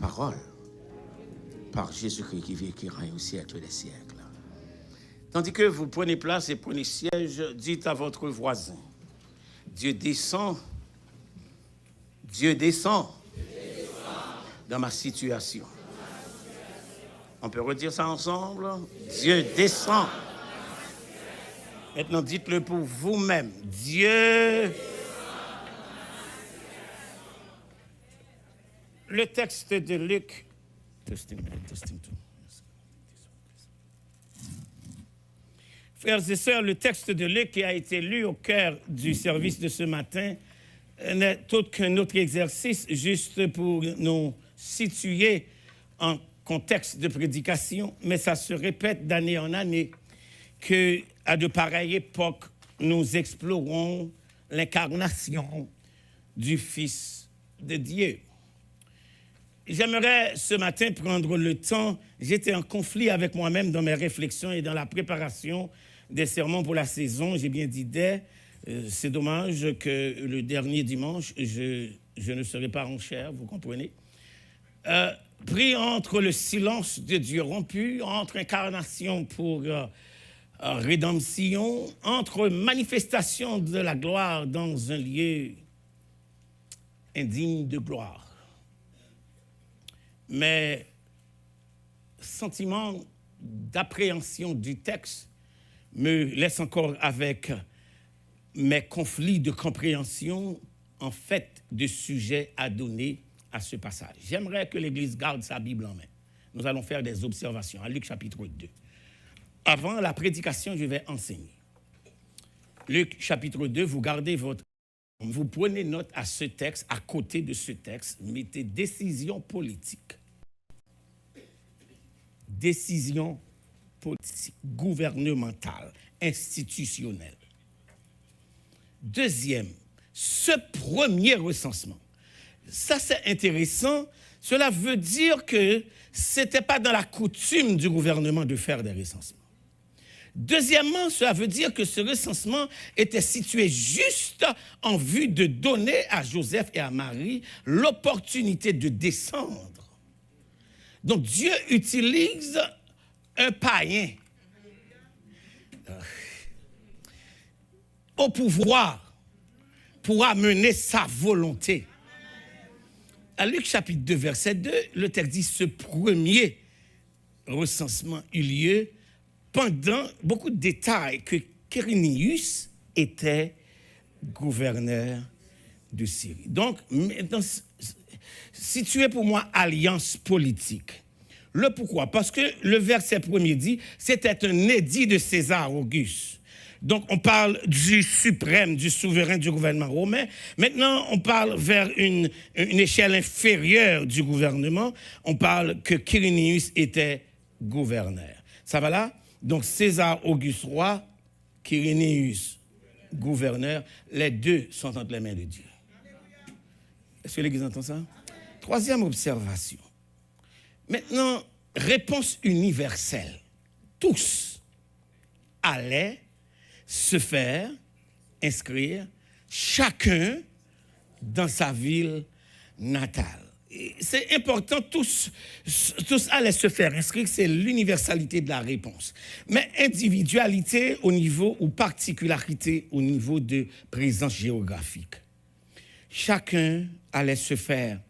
parole par Jésus-Christ qui vit et qui règne au siècle des siècles. Tandis que vous prenez place et prenez siège, dites à votre voisin, Dieu descend dans ma situation. On peut redire ça ensemble? Dieu descend. Maintenant, dites-le pour vous-même. Dieu. Le texte de Luc. Frères et sœurs, le texte de Luc qui a été lu au cœur du service de ce matin n'est autre qu'un autre exercice juste pour nous situer en contexte de prédication, mais ça se répète d'année en année qu'à de pareilles époques, nous explorons l'incarnation du Fils de Dieu. J'aimerais ce matin prendre le temps, j'étais en conflit avec moi-même dans mes réflexions et dans la préparation des sermons pour la saison, j'ai bien dit c'est dommage que le dernier dimanche, je ne serai pas en chair, vous comprenez. Pris entre le silence de Dieu rompu, entre incarnation pour rédemption, entre manifestation de la gloire dans un lieu indigne de gloire. Mes sentiments d'appréhension du texte me laissent encore avec mes conflits de compréhension en fait de sujets à donner à ce passage. J'aimerais que l'Église garde sa Bible en main. Nous allons faire des observations à Luc chapitre 2. Avant la prédication, je vais enseigner. Luc chapitre 2, vous gardez votre... Vous prenez note à ce texte, à côté de ce texte, mettez décision politique. Décision politique, gouvernementale, institutionnelle. Deuxième, ce premier recensement. Ça, c'est intéressant. Cela veut dire que ce n'était pas dans la coutume du gouvernement de faire des recensements. Deuxièmement, cela veut dire que ce recensement était situé juste en vue de donner à Joseph et à Marie l'opportunité de descendre. Donc, Dieu utilise un païen au pouvoir pour amener sa volonté. À Luc chapitre 2, verset 2, le texte dit « Ce premier recensement eut lieu pendant beaucoup de détails que Quirinius était gouverneur de Syrie. » Donc, maintenant, situé pour moi alliance politique. Le pourquoi? Parce que le verset premier dit « C'était un édit de César Auguste ». Donc, on parle du suprême, du souverain du gouvernement romain. Maintenant, on parle vers une échelle inférieure du gouvernement. On parle que Quirinius était gouverneur. Ça va là? Donc, César Auguste roi, Quirinius gouverneur, les deux sont entre les mains de Dieu. Est-ce que l'Église entend ça? Troisième observation. Maintenant, réponse universelle. Tous allaient se faire inscrire, chacun dans sa ville natale. C'est important, tous allaient se faire inscrire, c'est l'universalité de la réponse. Mais individualité au niveau, ou particularité au niveau de présence géographique. Chacun allait se faire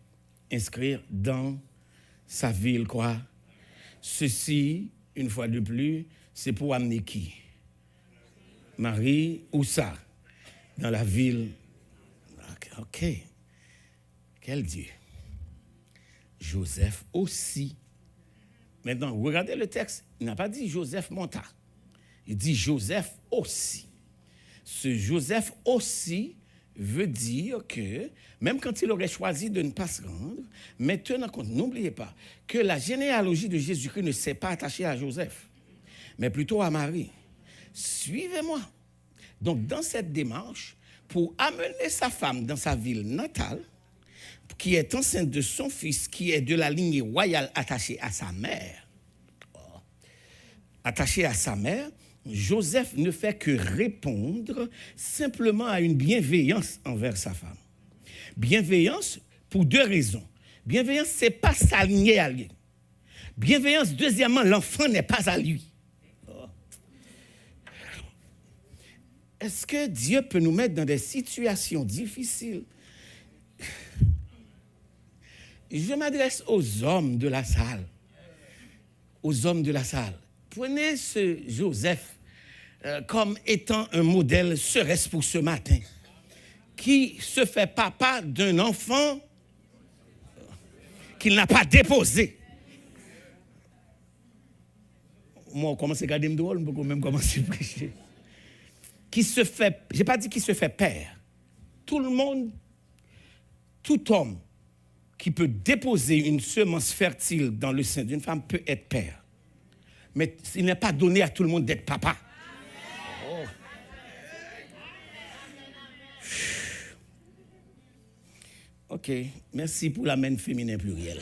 inscrire dans sa ville, quoi. Ceci, une fois de plus, c'est pour amener qui? Marie, où ça? Dans la ville. OK. Quel Dieu? Joseph aussi. Maintenant, regardez le texte. Il n'a pas dit Joseph monta. Il dit Joseph aussi. Ce Joseph aussi veut dire que, même quand il aurait choisi de ne pas se rendre, mais tenant compte, n'oubliez pas que la généalogie de Jésus-Christ ne s'est pas attachée à Joseph, mais plutôt à Marie. Suivez-moi. Donc, dans cette démarche, pour amener sa femme dans sa ville natale, qui est enceinte de son fils, qui est de la lignée royale attachée à sa mère, Joseph ne fait que répondre simplement à une bienveillance envers sa femme. Bienveillance pour deux raisons. Bienveillance, ce n'est pas s'aligner à lui. Bienveillance, deuxièmement, l'enfant n'est pas à lui. Est-ce que Dieu peut nous mettre dans des situations difficiles? Je m'adresse aux hommes de la salle. Aux hommes de la salle. Prenez ce Joseph comme étant un modèle, serait-ce pour ce matin, qui se fait papa d'un enfant qu'il n'a pas déposé. Moi, on commence à garder me drôle, on peut même commencer à prêcher. Qui se fait, je n'ai pas dit qu'il se fait père. Tout le monde, tout homme qui peut déposer une semence fertile dans le sein d'une femme peut être père. Mais il n'est pas donné à tout le monde d'être papa. Oh. OK, merci pour l'amène féminin pluriel.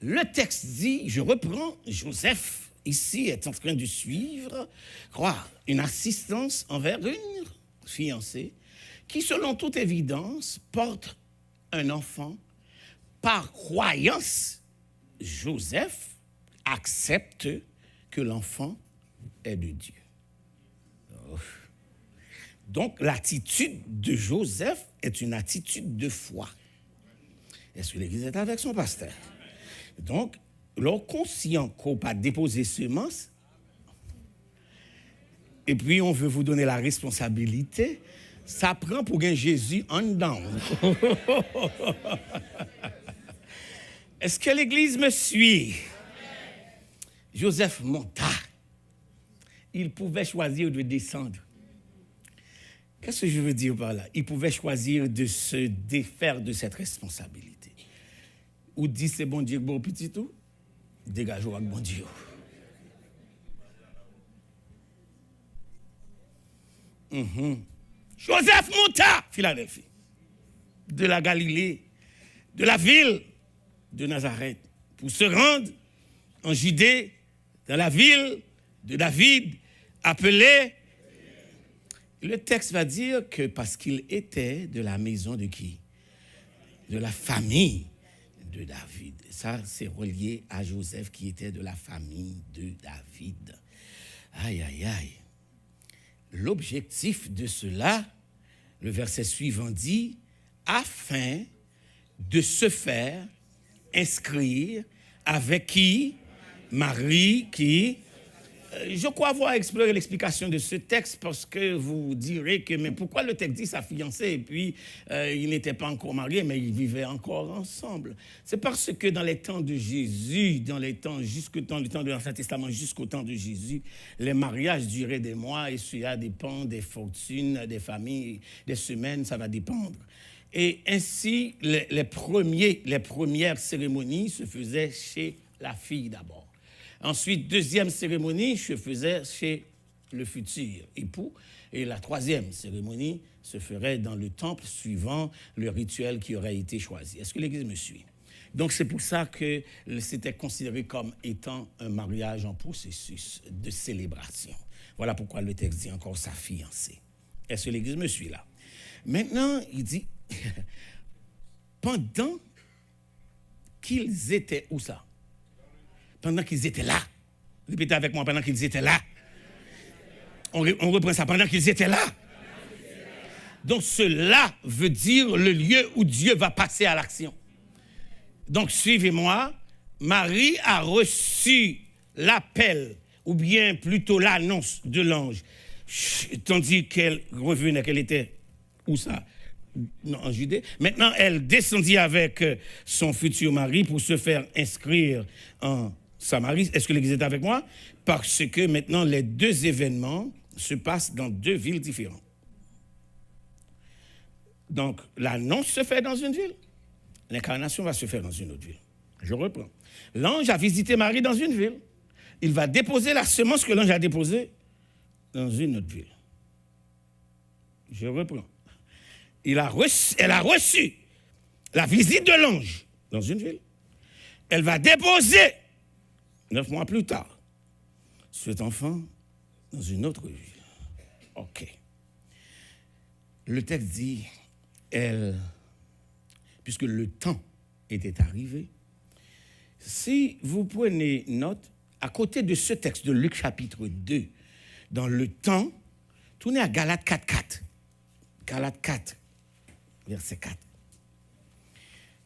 Le texte dit, je reprends, Joseph ici est en train de suivre, une assistance envers une fiancée qui, selon toute évidence, porte un enfant. Par croyance, Joseph accepte que l'enfant est de Dieu. Donc, l'attitude de Joseph est une attitude de foi. Est-ce que l'Église est avec son pasteur? Donc, leur conscient qu'on n'a pas déposé semence, et puis on veut vous donner la responsabilité, ça prend pour un Jésus en dedans. Est-ce que l'Église me suit? Joseph monta. Il pouvait choisir de descendre. Qu'est-ce que je veux dire par là? Il pouvait choisir de se défaire de cette responsabilité. Ou dit c'est bon Dieu, bon petit tout, dégagez-vous avec bon Dieu. Joseph monta, Philadelphie, de la Galilée, de la ville de Nazareth, pour se rendre en Judée, dans la ville de David, appelée. Le texte va dire que parce qu'il était de la maison de qui? De la famille de David. Ça, c'est relié à Joseph qui était de la famille de David. Aïe, aïe, aïe. L'objectif de cela, le verset suivant dit, afin de se faire inscrire avec qui? Marie qui... Je crois avoir exploré l'explication de ce texte parce que vous direz que mais pourquoi le texte dit sa fiancée et puis il n'était pas encore marié mais ils vivaient encore ensemble. C'est parce que dans les temps de Jésus, dans le temps de l'Ancien Testament jusqu'au temps de Jésus, les mariages duraient des mois et cela dépend des fortunes, des familles, des semaines, ça va dépendre. Et ainsi, les premières cérémonies se faisaient chez la fille d'abord. Ensuite, deuxième cérémonie se faisait chez le futur époux. Et la troisième cérémonie se ferait dans le temple suivant le rituel qui aurait été choisi. Est-ce que l'Église me suit? Donc, c'est pour ça que c'était considéré comme étant un mariage en processus de célébration. Voilà pourquoi le texte dit encore sa fiancée. Est-ce que l'Église me suit là? Maintenant, il dit, pendant qu'ils étaient où ça? Pendant qu'ils étaient là. Répétez avec moi, pendant qu'ils étaient là. On reprend ça, pendant qu'ils étaient là. Donc cela veut dire le lieu où Dieu va passer à l'action. Donc suivez-moi, Marie a reçu l'appel, ou bien plutôt l'annonce de l'ange, tandis qu'elle revenait, qu'elle était, où ça? En Judée. Maintenant, elle descendit avec son futur mari pour se faire inscrire en Samarie. Est-ce que l'Église est avec moi? Parce que maintenant, les deux événements se passent dans deux villes différentes. Donc, l'annonce se fait dans une ville. L'incarnation va se faire dans une autre ville. Je reprends. L'ange a visité Marie dans une ville. Il va déposer la semence que l'ange a déposée dans une autre ville. Je reprends. Elle a reçu la visite de l'ange dans une ville. Elle va déposer 9 mois plus tard cet enfant dans une autre ville. OK. Le texte dit, puisque le temps était arrivé, si vous prenez note, à côté de ce texte de Luc chapitre 2, dans le temps, tournez à Galates 4.4. Galates 4, verset 4.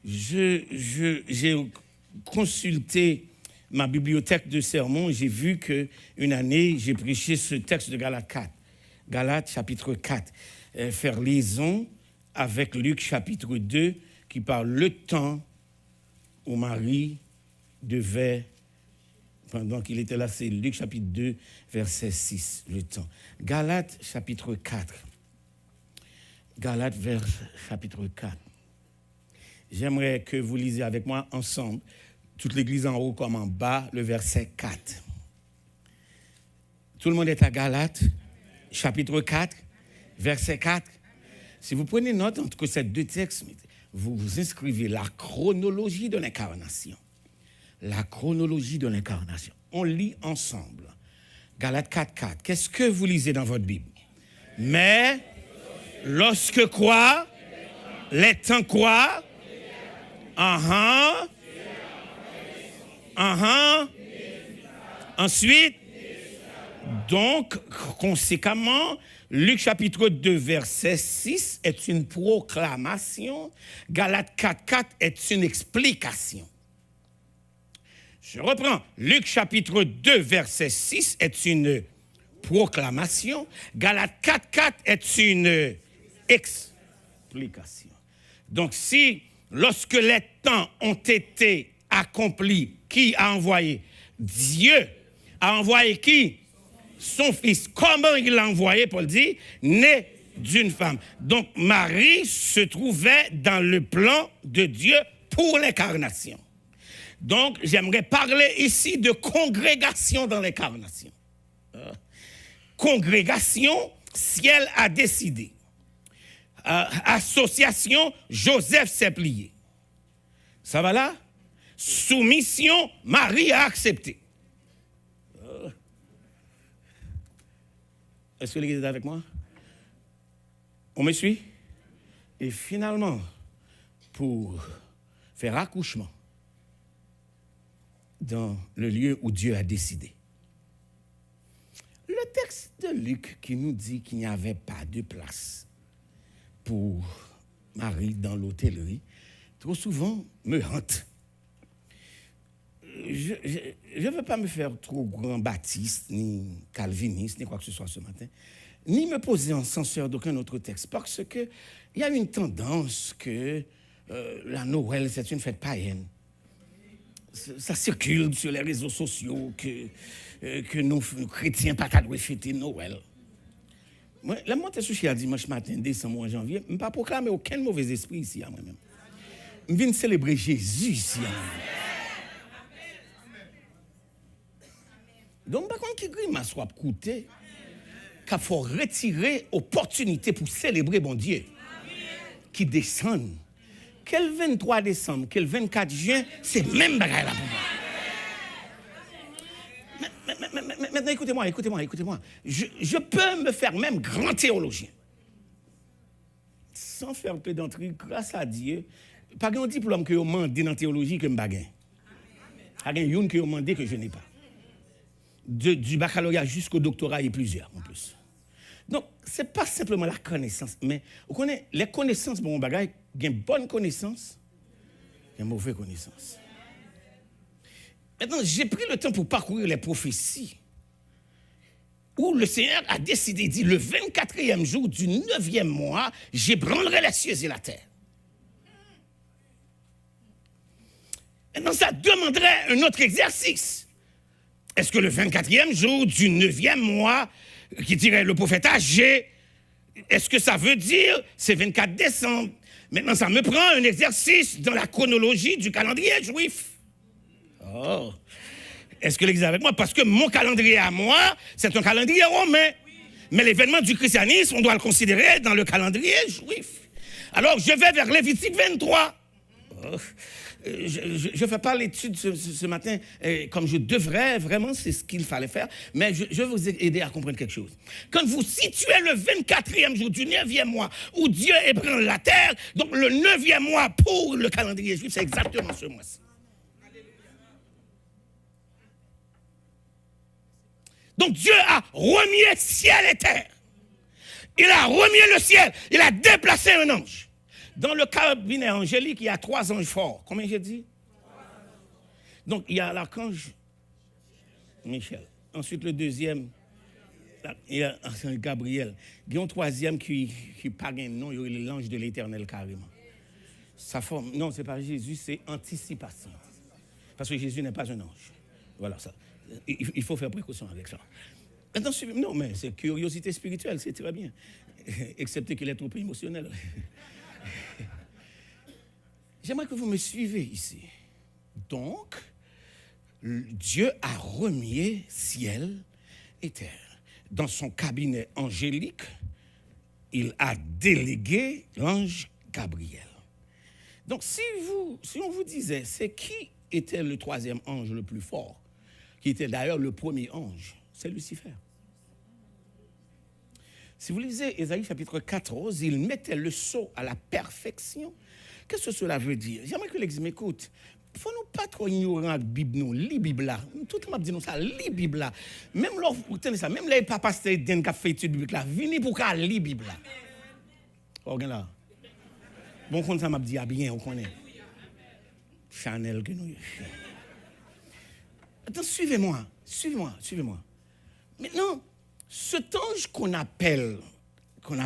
J'ai consulté ma bibliothèque de sermons, j'ai vu qu'une année, j'ai prêché ce texte de Galates 4. Galates chapitre 4. Faire liaison avec Luc chapitre 2, qui parle le temps où Marie devait, pendant qu'il était là, c'est Luc chapitre 2, verset 6, le temps. Galates chapitre 4. Galates chapitre 4. J'aimerais que vous lisiez avec moi ensemble, toute l'église en haut comme en bas, le verset 4. Tout le monde est à Galates, chapitre 4, verset 4. Si vous prenez note entre ces deux textes, vous vous inscrivez la chronologie de l'incarnation. La chronologie de l'incarnation. On lit ensemble. Galates 4, 4. Qu'est-ce que vous lisez dans votre Bible? Mais, lorsque quoi? Les temps quoi? Ensuite, donc, conséquemment, Luc chapitre 2, verset 6 est une proclamation. Galates 4, 4 est une explication. Je reprends. Luc chapitre 2, verset 6 est une proclamation. Galates 4, 4 est une explication. Donc, si, lorsque les temps ont été accomplis, qui a envoyé? Dieu a envoyé qui? Son fils. Comment il l'a envoyé, Paul dit? Né d'une femme. Donc, Marie se trouvait dans le plan de Dieu pour l'incarnation. Donc, j'aimerais parler ici de congrégation dans l'incarnation. Congrégation, ciel a décidé. Association, Joseph s'est plié. Ça va là? Soumission, Marie a accepté. Est-ce que l'église est avec moi? On me suit? Et finalement, pour faire accouchement dans le lieu où Dieu a décidé. Le texte de Luc qui nous dit qu'il n'y avait pas de place pour Marie dans l'hôtellerie, trop souvent me hante. Je ne veux pas me faire trop grand baptiste, ni calviniste, ni quoi que ce soit ce matin, ni me poser en censeur d'aucun autre texte, parce qu'il y a une tendance que la Noël, c'est une fête païenne. Ça circule sur les réseaux sociaux que nous, chrétiens, pas doivent fêter Noël. Moi, la montée sous à dimanche matin, décembre ou janvier, je ne vais pas proclamer aucun mauvais esprit ici à moi-même. Je viens célébrer Jésus ici à moi-même. Donc, par contre, qui grimace soit coûté, qu'il faut retirer l'opportunité pour célébrer bon Dieu, qui descend. Quel 23 décembre, quel 24 juin, c'est même bagaille là pour moi. Maintenant, écoutez-moi. Je peux me faire même grand théologien. Sans faire pédanterie, grâce à Dieu, pas un diplôme que vous demandez dans la théologie que je n'ai pas. Il y a une que vous demandez que je n'ai pas. Du baccalauréat jusqu'au doctorat, il y a plusieurs en plus. Donc, ce n'est pas simplement la connaissance, mais vous connaissez, les connaissances, bon bagage, il y a une bonne connaissance, il y a une mauvaise connaissance. Maintenant, j'ai pris le temps pour parcourir les prophéties où le Seigneur a décidé, dit, le 24e jour du 9e mois, j'ébranlerai les cieux et la terre. Maintenant, ça demanderait un autre exercice. Est-ce que le 24e jour du 9e mois, qui dirait le prophète âgé, est-ce que ça veut dire c'est 24 décembre? Maintenant, ça me prend un exercice dans la chronologie du calendrier juif. Oh! Est-ce que l'église est avec moi? Parce que mon calendrier à moi, c'est un calendrier romain. Mais l'événement du christianisme, on doit le considérer dans le calendrier juif. Alors, je vais vers Lévitique 23. Je ne fais pas l'étude ce matin comme je devrais, vraiment, c'est ce qu'il fallait faire, mais je vais vous aider à comprendre quelque chose. Quand vous situez le 24e jour du 9e mois où Dieu ébranle la terre, donc le 9e mois pour le calendrier juif, c'est exactement ce mois-ci. Donc Dieu a remis ciel et terre. Il a remis le ciel, il a déplacé un ange. Dans le cabinet angélique, il y a 3 anges forts. Combien j'ai dit? Donc, il y a l'archange Michel. Ensuite, le deuxième, il y a Gabriel. Il y a un troisième qui n'a pas de nom, il est l'ange de l'Éternel carrément. Sa forme, non, ce n'est pas Jésus, c'est anticipation. Parce que Jésus n'est pas un ange. Voilà ça. Il faut faire précaution avec ça. Maintenant, non, mais c'est curiosité spirituelle, c'est très bien. Excepté qu'il est trop émotionnel. J'aimerais que vous me suivez ici. Donc, Dieu a remis ciel et terre. Dans son cabinet angélique, il a délégué l'ange Gabriel. Donc, si on vous disait, c'est qui était le 3e ange le plus fort, qui était d'ailleurs le premier ange, c'est Lucifer. Si vous lisez Ésaïe chapitre 14, il mettait le sceau à la perfection. Qu'est-ce que cela veut dire? J'aimerais que l'ex m'écoute. Il ne faut nous pas trop ignorer la Bible, nous. Lis la Bible là. Tout le monde dit nous ça, lis la Bible là. Même là, vous tenez ça, même les papas qui ont fait étude biblique là, venez pour qu'à lire la Bible là. Regarde là. Bon, quand ça m'a dit, ah bien, on connaît. Chanel que nous. Attends, suivez-moi. Maintenant, cet ange qu'on appelle quoi?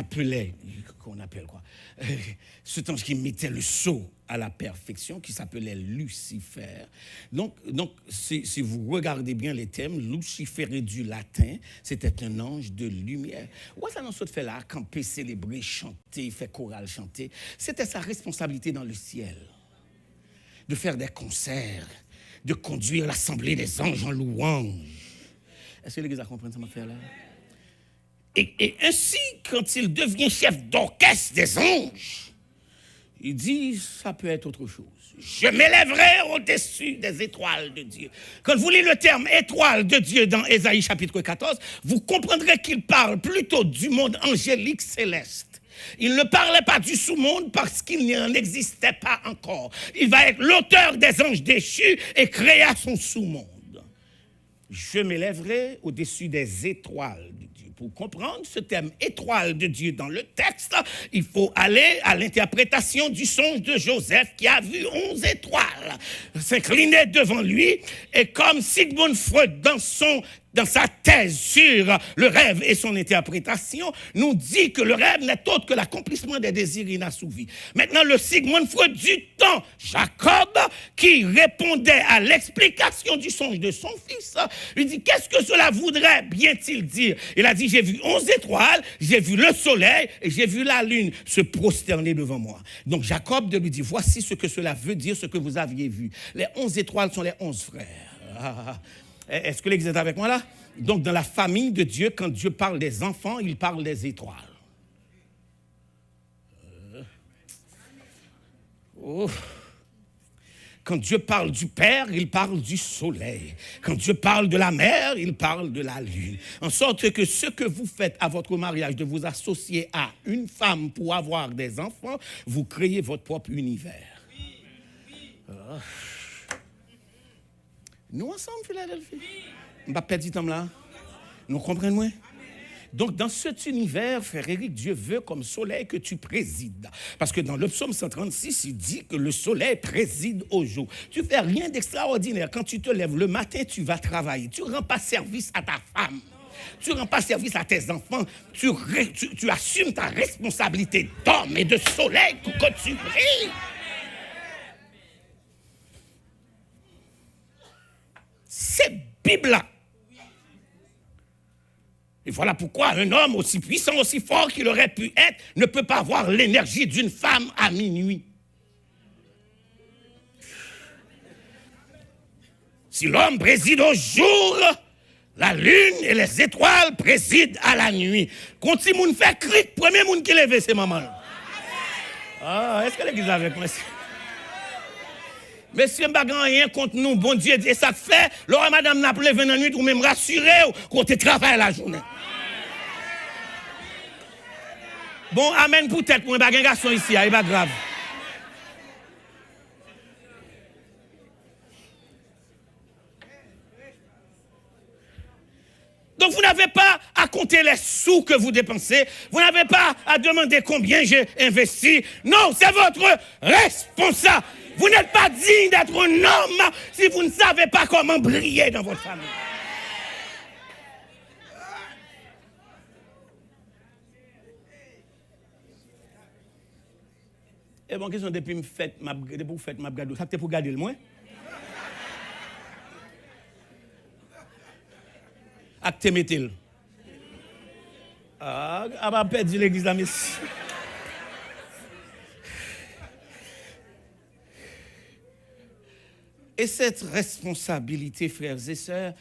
Cet ange qui mettait le sceau à la perfection, qui s'appelait Lucifer. Donc si vous regardez bien les thèmes, Lucifer est du latin, c'était un ange de lumière. Ouais, ça nous fait là, camper, célébrer, chanter, faire chorale, chanter. C'était sa responsabilité dans le ciel, de faire des concerts, de conduire l'assemblée des anges en louange. Est-ce que l'Église a compris cette affaire-là? Et ainsi, quand il devient chef d'orchestre des anges, il dit, ça peut être autre chose. Je m'élèverai au-dessus des étoiles de Dieu. Quand vous lisez le terme étoile de Dieu dans Ésaïe chapitre 14, vous comprendrez qu'il parle plutôt du monde angélique céleste. Il ne parlait pas du sous-monde parce qu'il n'en existait pas encore. Il va être l'auteur des anges déchus et créa son sous-monde. Je m'élèverai au-dessus des étoiles de Dieu. Pour comprendre ce terme étoile de Dieu dans le texte, il faut aller à l'interprétation du songe de Joseph qui a vu 11 étoiles s'incliner devant lui. Et comme Sigmund Freud, dans sa thèse sur le rêve et son interprétation, nous dit que le rêve n'est autre que l'accomplissement des désirs inassouvis. Maintenant, le Sigmund Freud du temps, Jacob, qui répondait à l'explication du songe de son fils, lui dit, qu'est-ce que cela voudrait bien-il dire? Il a dit, j'ai vu 11 étoiles, j'ai vu le soleil et j'ai vu la lune se prosterner devant moi. Donc Jacob lui dit, voici ce que cela veut dire, ce que vous aviez vu. Les 11 étoiles sont les 11 frères. Est-ce que l'Église est avec moi là? Donc, dans la famille de Dieu, quand Dieu parle des enfants, il parle des étoiles. Quand Dieu parle du Père, il parle du soleil. Quand Dieu parle de la mer, il parle de la lune. En sorte que ce que vous faites à votre mariage, de vous associer à une femme pour avoir des enfants, vous créez votre propre univers. Nous ensemble, Philadelphie. On ne va pas perdre du temps là. Nous comprenons? Donc, dans cet univers, frère Éric, Dieu veut comme soleil que tu présides. Parce que dans le psaume 136, il dit que le soleil préside au jour. Tu ne fais rien d'extraordinaire. Quand tu te lèves le matin, tu vas travailler. Tu ne rends pas service à ta femme. Tu ne rends pas service à tes enfants. Tu assumes ta responsabilité d'homme et de soleil pour que tu brilles. C'est Bible-là. Et voilà pourquoi un homme aussi puissant, aussi fort qu'il aurait pu être, ne peut pas avoir l'énergie d'une femme à minuit. Si l'homme préside au jour, la lune et les étoiles président à la nuit. Quand si moun fait cric, premier moun qui lève, c'est maman. Ah, est-ce que l'église est avec moi? Monsieur, je n'ai rien contre nous. Bon Dieu, dit ça fait. Laura, madame, n'a pas levé dans la nuit, ou même rassuré, qu'on te travaille la journée. Bon, amen pour tête, pour un bagage garçon ici, il n'est pas grave. Donc, vous n'avez pas à compter les sous que vous dépensez. Vous n'avez pas à demander combien j'ai investi. Non, c'est votre responsable. Vous n'êtes pas digne d'être un homme si vous ne savez pas comment briller dans votre famille. Et bon, question depuis que vous faites ma gado, ça peut pour garder le moins. Acte mettez-le. Ah, va perdre l'église la messe. Et cette responsabilité, frères et sœurs,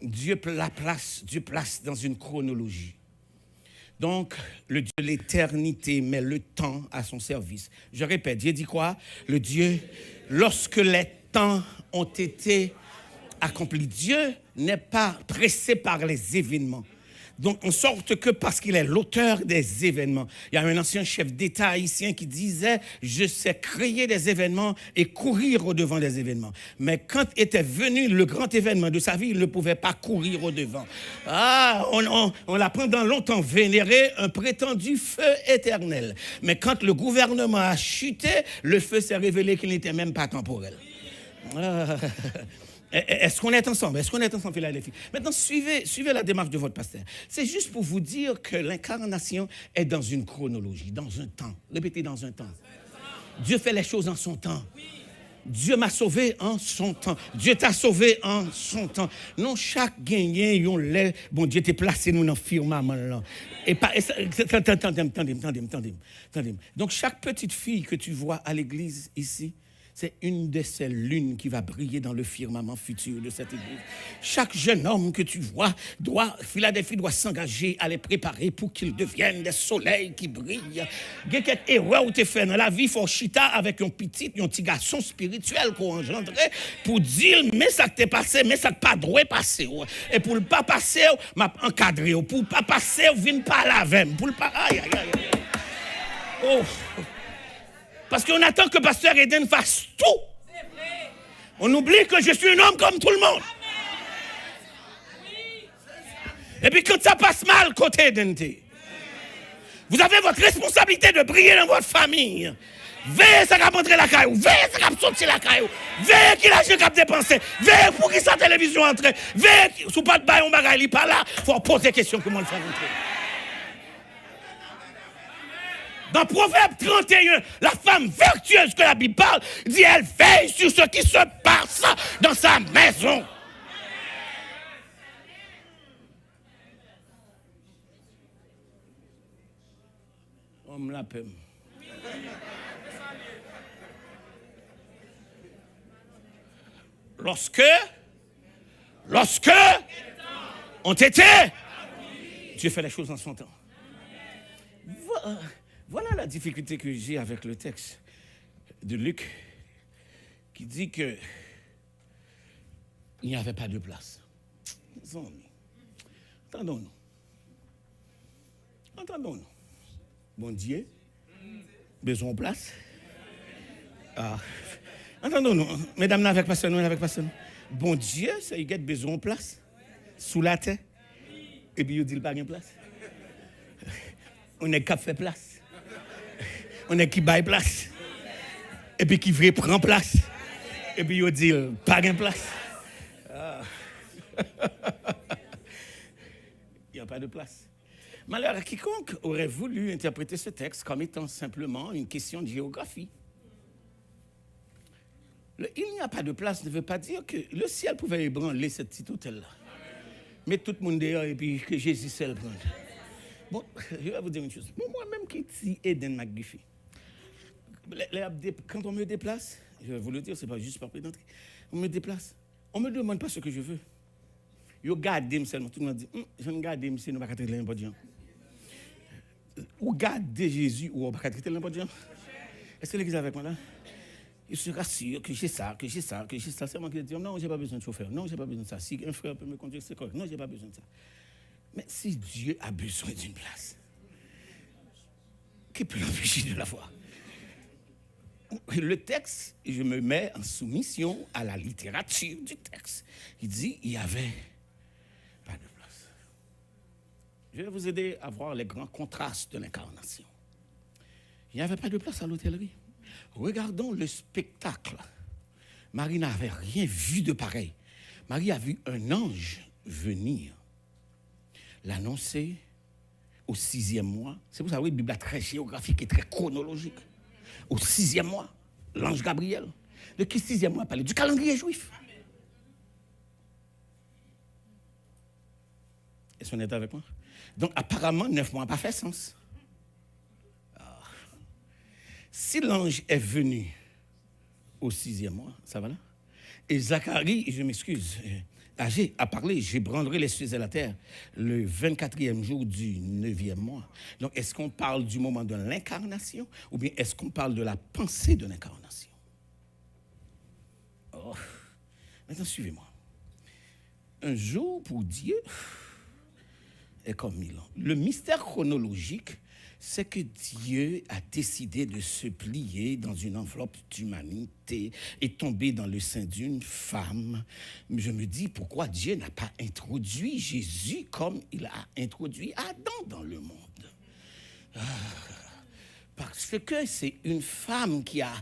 Dieu place dans une chronologie. Donc, le Dieu de l'éternité met le temps à son service. Je répète, Dieu dit quoi? Le Dieu, lorsque les temps ont été accomplis, Dieu n'est pas pressé par les événements. Donc, en sorte que parce qu'il est l'auteur des événements, il y a un ancien chef d'État haïtien qui disait « Je sais créer des événements et courir au-devant des événements. » Mais quand était venu le grand événement de sa vie, il ne pouvait pas courir au-devant. Ah, on l'a pendant longtemps vénéré un prétendu feu éternel. Mais quand le gouvernement a chuté, le feu s'est révélé qu'il n'était même pas temporel. Ah. Est-ce qu'on est ensemble? Est-ce qu'on est ensemble, les filles? Maintenant, suivez la démarche de votre pasteur. C'est juste pour vous dire que l'incarnation est dans une chronologie, dans un temps. Répétez, dans un temps. Dieu fait les choses en son temps. Dieu m'a sauvé en son temps. Dieu t'a sauvé en son temps. Non, chaque gagné, bon Dieu t'a placé nous dans le firmament là. Attendez. Donc, chaque petite fille que tu vois à l'église ici, c'est une de ces lunes qui va briller dans le firmament futur de cette église. Chaque jeune homme que tu vois, Philadelphie doit s'engager à les préparer pour qu'ils deviennent des soleils qui brillent. Il y a quelques erreurs où tu fais dans la vie, il faut chita avec un petit garçon spirituel qu'on engendrait pour dire, mais ça t'est passé, mais ça pas droit passer. Et pour ne pas passer, m'a encadré. Pour ne pas passer, viens pas la veine. Pour ne pas. Aïe. Oh. Parce qu'on attend que Pasteur Eden fasse tout. On oublie que je suis un homme comme tout le monde. Et puis quand ça passe mal, côté Eden, vous avez votre responsabilité de briller dans votre famille. Veillez ça va rentrer la caillou. Veillez ça va sortir la caillou. Veillez qui l'argent va dépenser. Veillez pour qui sa télévision entre. Veillez sous pas de bail, on bagaille, il pas là. Il faut poser question comment le faire rentrer. Dans Proverbe 31, la femme vertueuse que la Bible parle dit elle veille sur ce qui se passe dans sa maison. On me l'appelle. Lorsque ont été, Dieu fait les choses en son temps. Voilà la difficulté que j'ai avec le texte de Luc qui dit que il n'y avait pas de place. Entendons-nous. Bon Dieu, besoin de place. Ah. Entendons-nous. Mesdames, avec personne. Bon Dieu, ça y a besoin de place. Sous la terre. Et puis il dit pas de place. On est qu'à faire place. On est qui baille place. Et puis qui veut prendre place. Et puis il dit pas de place. Ah. Il n'y a pas de place. Malheur, quiconque aurait voulu interpréter ce texte comme étant simplement une question de géographie. Il n'y a pas de place ne veut pas dire que le ciel pouvait ébranler ce petit hôtel-là. Mettre tout le monde dehors et puis que Jésus seul prenne. Bon, je vais vous dire une chose. Moi-même qui suis Eden McGuffey, quand on me déplace, je vais vous le dire, ce n'est pas juste par pédantrie, on me déplace, on ne me demande pas ce que je veux. Je garde seulement, tout le monde dit, je ne garde pas, nous ne pouvons pas traiter l'important. Ou garde Jésus ou on ne peut pas traiter l'important. Est-ce que l'église est avec moi là? Il se rassure que j'ai ça, que j'ai ça, que j'ai ça. C'est moi qui dis, non, je n'ai pas besoin de chauffeur. Non, je n'ai pas besoin de ça. Si un frère peut me conduire, c'est correct. Non, je n'ai pas besoin de ça. Mais si Dieu a besoin d'une place, qui peut l'empêcher de l'avoir? Le texte, je me mets en soumission à la littérature du texte. Il dit, il n'y avait pas de place. Je vais vous aider à voir les grands contrastes de l'incarnation. Il n'y avait pas de place à l'hôtellerie. Regardons le spectacle. Marie n'avait rien vu de pareil. Marie a vu un ange venir, l'annoncer au 6e mois. C'est pour ça que la Bible est très géographique et très chronologique. Au 6e mois, l'ange Gabriel. De qui 6e mois parlait? Du calendrier juif. Est-ce qu'on est avec moi? Donc apparemment, 9 mois n'a pas fait sens. Si l'ange est venu au 6e mois, ça va là? Et Zacharie, je m'excuse, âgé, a parlé, j'ébranlerai les cieux et la terre le 24e jour du 9e mois. Donc, est-ce qu'on parle du moment de l'incarnation ou bien est-ce qu'on parle de la pensée de l'incarnation? Oh. Maintenant, suivez-moi. Un jour pour Dieu est comme 1000 ans. Le mystère chronologique, c'est que Dieu a décidé de se plier dans une enveloppe d'humanité et tomber dans le sein d'une femme. Je me dis, pourquoi Dieu n'a pas introduit Jésus comme il a introduit Adam dans le monde? Parce que c'est une femme qui a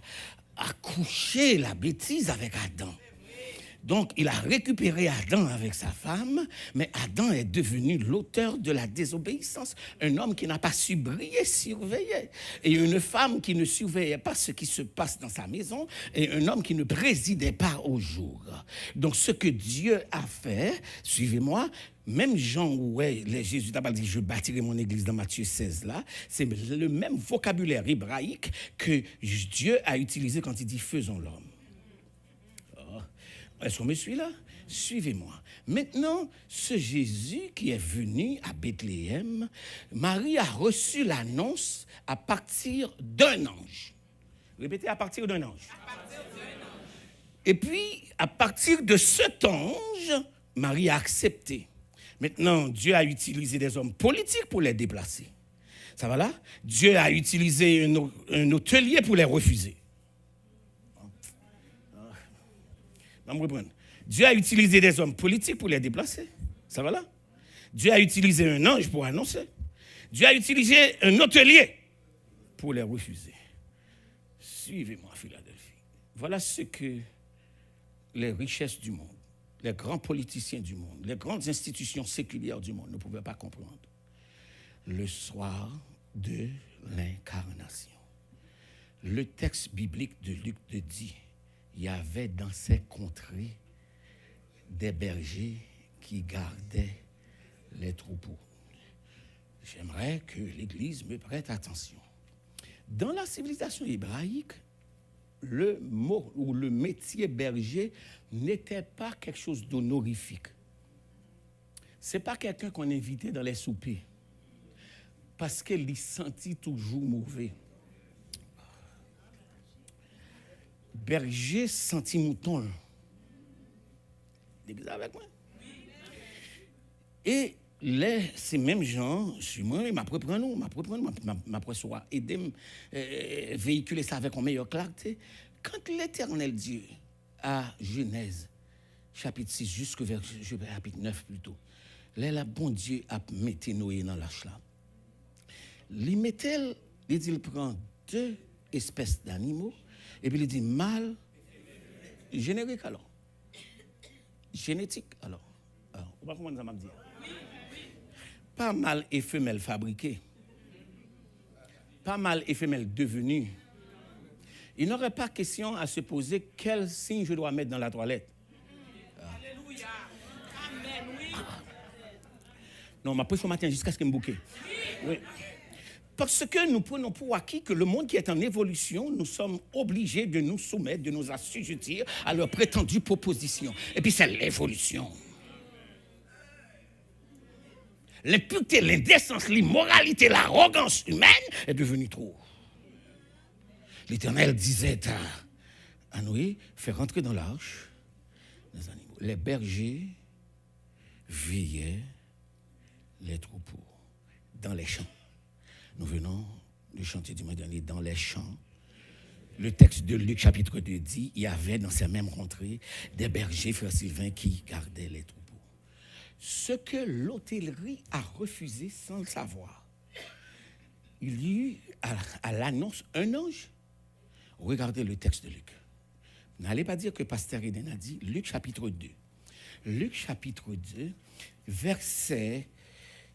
accouché la bêtise avec Adam. Donc, il a récupéré Adam avec sa femme, mais Adam est devenu l'auteur de la désobéissance. Un homme qui n'a pas su briller, surveiller. Et une femme qui ne surveillait pas ce qui se passe dans sa maison, et un homme qui ne présidait pas au jour. Donc, ce que Dieu a fait, suivez-moi, même Jean, ouais, Jésus n'a pas dit « je bâtirai mon église » dans Matthieu 16, là, c'est le même vocabulaire hébraïque que Dieu a utilisé quand il dit « faisons l'homme ». Est-ce qu'on me suit là? Suivez-moi. Maintenant, ce Jésus qui est venu à Bethléem, Marie a reçu l'annonce à partir d'un ange. Répétez, à partir d'un ange. Et puis, à partir de cet ange, Marie a accepté. Maintenant, Dieu a utilisé des hommes politiques pour les déplacer. Ça va là? Dieu a utilisé un hôtelier pour les refuser. Dieu a utilisé des hommes politiques pour les déplacer. Ça va là? Dieu a utilisé un ange pour annoncer. Dieu a utilisé un hôtelier pour les refuser. Suivez-moi, Philadelphie. Voilà ce que les richesses du monde, les grands politiciens du monde, les grandes institutions séculières du monde ne pouvaient pas comprendre. Le soir de l'incarnation, le texte biblique de Luc te dit, il y avait dans ces contrées des bergers qui gardaient les troupeaux. J'aimerais que l'Église me prête attention. Dans la civilisation hébraïque, le mot ou le métier berger n'était pas quelque chose d'honorifique. Ce n'est pas quelqu'un qu'on invitait dans les soupers parce qu'il y sentit toujours mauvais. Berger senti mouton. Vous avec moi? Et ces mêmes gens, moi, m'apprendre soit aider véhiculer ça avec une meilleure clarté. Quand l'Éternel Dieu, à Genèse, chapitre 6, jusque vers chapitre 9 plutôt, là, bon Dieu a mis Noé dans l'arche là. Il prend 2 espèces d'animaux, et puis il dit mâle, générique alors. Génétique alors. On va comment ça m'a dit? Pas mâle et femelle fabriqués. Pas mâle et femelle devenus. Il n'aurait pas question à se poser quel signe je dois mettre dans la toilette. Alléluia. Amen, oui. Non, ma prière ce matin jusqu'à ce qu'il me bouquet. Oui. Parce que nous prenons pour acquis que le monde qui est en évolution, nous sommes obligés de nous soumettre, de nous assujettir à leurs prétendues propositions. Et puis c'est l'évolution. L'impureté, l'indécence, l'immoralité, l'arrogance humaine est devenue trop. L'Éternel disait à Noé, faire rentrer dans l'arche les animaux. Les bergers veillaient les troupeaux dans les champs. Nous venons du chantier du mois dernier dans les champs. Le texte de Luc chapitre 2 dit, il y avait dans ces mêmes contrées des bergers, frère Sylvain, qui gardaient les troupeaux. Ce que l'hôtellerie a refusé sans le savoir. Il y eut à l'annonce un ange. Regardez le texte de Luc. N'allez pas dire que Pasteur Eden a dit, Luc chapitre 2. Luc chapitre 2, verset